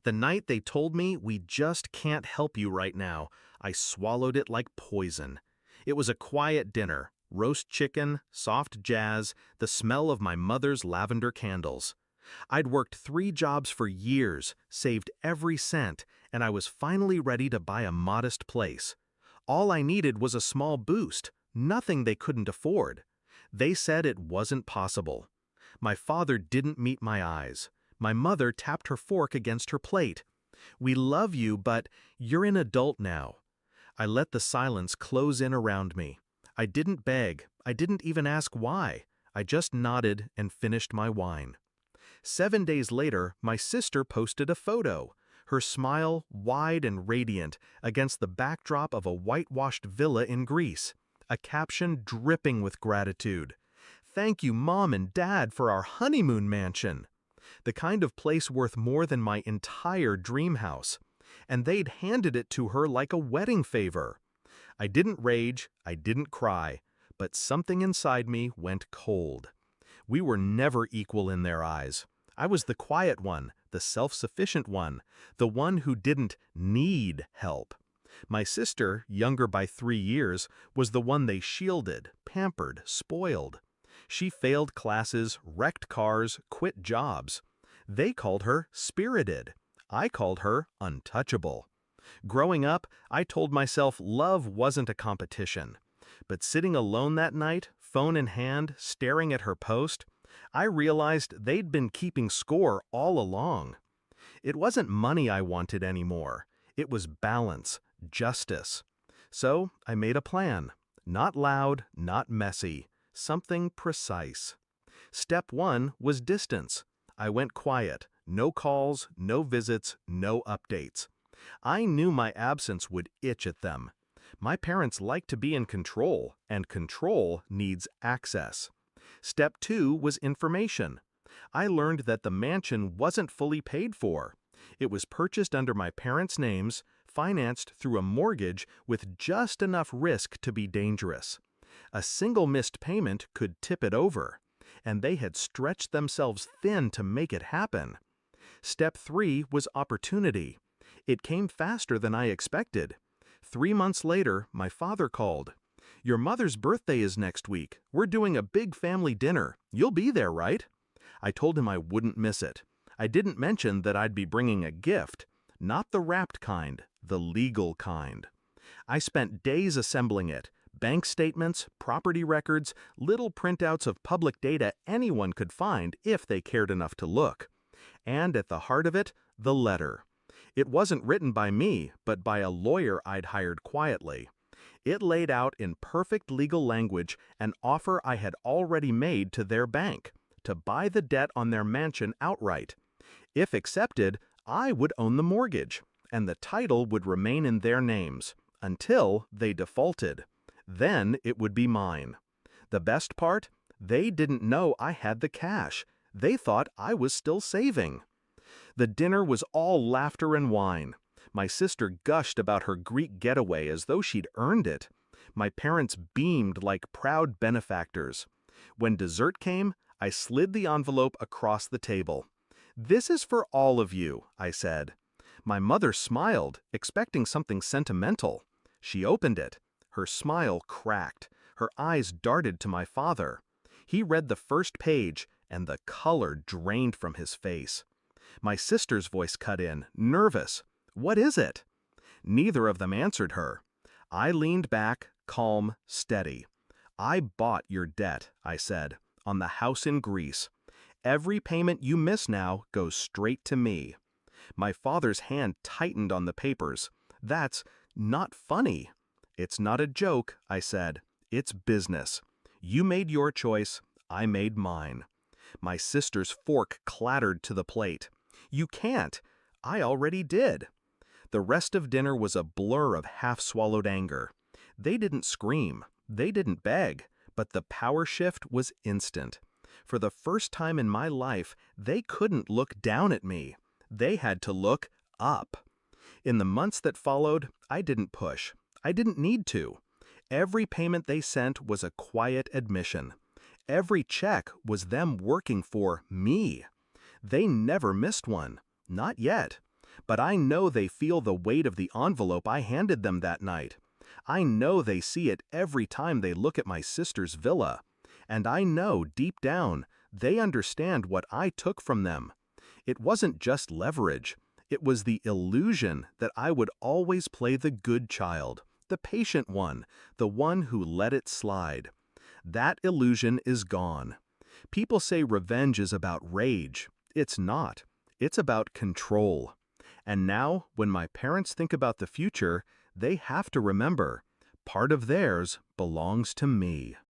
The night they told me we just can't help you right now, I swallowed it like poison. It was a quiet dinner, roast chicken, soft jazz, the smell of my mother's lavender candles. I'd worked 3 jobs for years, saved every cent, and I was finally ready to buy a modest place. All I needed was a small boost, nothing they couldn't afford. They said it wasn't possible. My father didn't meet my eyes. My mother tapped her fork against her plate. "We love you, but you're an adult now." I let the silence close in around me. I didn't beg. I didn't even ask why. I just nodded and finished my wine. 7 days later, my sister posted a photo, her smile wide and radiant against the backdrop of a whitewashed villa in Greece, a caption dripping with gratitude. "Thank you, Mom and Dad, for our honeymoon mansion." The kind of place worth more than my entire dream house. And they'd handed it to her like a wedding favor. I didn't rage, I didn't cry, but something inside me went cold. We were never equal in their eyes. I was the quiet one, the self-sufficient one, the one who didn't need help. My sister, younger by 3 years, was the one they shielded, pampered, spoiled. She failed classes, wrecked cars, quit jobs. They called her spirited. I called her untouchable. Growing up, I told myself love wasn't a competition. But sitting alone that night, phone in hand, staring at her post, I realized they'd been keeping score all along. It wasn't money I wanted anymore. It was balance, justice. So I made a plan. Not loud, not messy. Something precise. Step 1 was distance. I went quiet. No calls, no visits, no updates. I knew my absence would itch at them. My parents like to be in control, and control needs access. Step 2 was information. I learned that the mansion wasn't fully paid for. It was purchased under my parents' names, financed through a mortgage with just enough risk to be dangerous. A single missed payment could tip it over, and they had stretched themselves thin to make it happen. Step 3 was opportunity. It came faster than I expected. 3 months later, my father called. "Your mother's birthday is next week. We're doing a big family dinner. You'll be there, right?" I told him I wouldn't miss it. I didn't mention that I'd be bringing a gift. Not the wrapped kind, the legal kind. I spent days assembling it. Bank statements, property records, little printouts of public data anyone could find if they cared enough to look. And at the heart of it, the letter. It wasn't written by me, but by a lawyer I'd hired quietly. It laid out in perfect legal language an offer I had already made to their bank, to buy the debt on their mansion outright. If accepted, I would own the mortgage, and the title would remain in their names, until they defaulted. Then it would be mine. The best part? They didn't know I had the cash. They thought I was still saving. The dinner was all laughter and wine. My sister gushed about her Greek getaway as though she'd earned it. My parents beamed like proud benefactors. When dessert came, I slid the envelope across the table. "This is for all of you," I said. My mother smiled, expecting something sentimental. She opened it. Her smile cracked. Her eyes darted to my father. He read the first page, and the color drained from his face. My sister's voice cut in, nervous. "What is it?" Neither of them answered her. I leaned back, calm, steady. "I bought your debt," I said, "on the house in Greece. Every payment you miss now goes straight to me." My father's hand tightened on the papers. "That's not funny." "It's not a joke," I said. "It's business. You made your choice. I made mine." My sister's fork clattered to the plate. "You can't." "I already did." The rest of dinner was a blur of half-swallowed anger. They didn't scream. They didn't beg. But the power shift was instant. For the first time in my life, they couldn't look down at me. They had to look up. In the months that followed, I didn't push. I didn't need to. Every payment they sent was a quiet admission. Every check was them working for me. They never missed one. Not yet. But I know they feel the weight of the envelope I handed them that night. I know they see it every time they look at my sister's villa. And I know, deep down, they understand what I took from them. It wasn't just leverage. It was the illusion that I would always play the good child, the patient one, the one who let it slide. That illusion is gone. People say revenge is about rage. It's not. It's about control. And now, when my parents think about the future, they have to remember, part of theirs belongs to me.